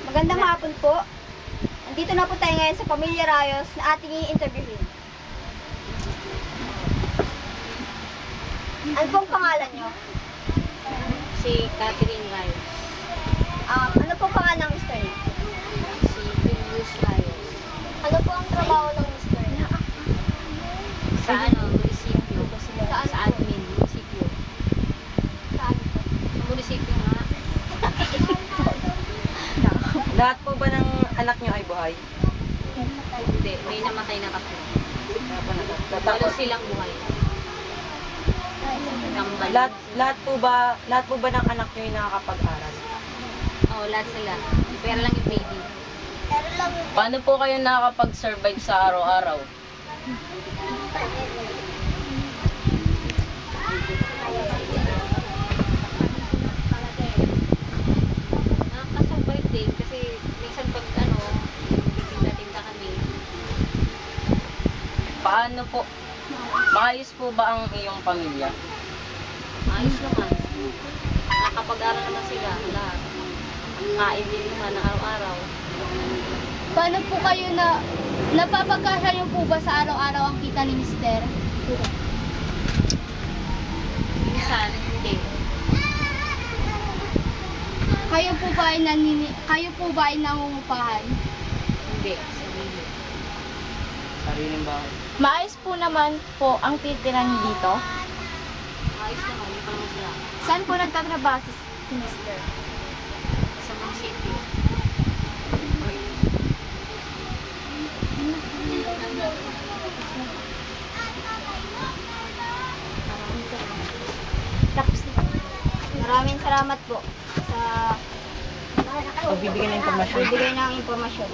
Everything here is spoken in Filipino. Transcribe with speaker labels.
Speaker 1: Magandang hapon po. Nandito na po tayo ngayon sa Pamilya Rayos na ating i-interviewin. Ano pong pangalan nyo?
Speaker 2: Si Catherine Rayos.
Speaker 1: Ano pong pangalan ng mister nyo?
Speaker 2: Si Julius Rayos.
Speaker 1: Ano po ang trabaho ng mister nyo?
Speaker 2: Sa munisipyo.
Speaker 1: Saan
Speaker 2: Sa
Speaker 1: po?
Speaker 2: admin, munisipyo.
Speaker 1: Saan po?
Speaker 2: Sa munisipyo nga.
Speaker 3: Lahat po ba ng anak niyo ay buhay?
Speaker 2: Hindi, may namatay na kapatid. Walo silang buhay. Kambal.
Speaker 3: Lahat po ba ng anak niyo ay nakakapag-aral?
Speaker 2: Oo, lahat sila. Pero lang yung baby.
Speaker 4: Paano po kayo nakakapag-survive sa araw-araw?
Speaker 2: Nakakasurvive din kasi minsan pag titinda-tinda kami.
Speaker 4: Paano po? Maayos po ba ang iyong pamilya?
Speaker 2: Ayos naman. Nakakapag-aral naman sila. Lahat. Kain din naman na araw-araw.
Speaker 5: Paano po kayo napapagkasya niyo po ba sa araw-araw ang kita ni Mister?
Speaker 2: Minsan, hindi.
Speaker 5: Kayo po ba ay nangungupahan?
Speaker 2: Hindi. Sarili.
Speaker 4: Sariling bahay.
Speaker 5: Maayos po naman po ang titira niyo dito.
Speaker 2: Ayos naman. Hindi pa naman sila.
Speaker 5: Saan po nagtatrabaho si Mister?
Speaker 2: Sa munisipyo.
Speaker 1: Tapos na. Maraming salamat po sa
Speaker 3: Pagbibigay ng impormasyon.
Speaker 1: pagbibigay ng impormasyon.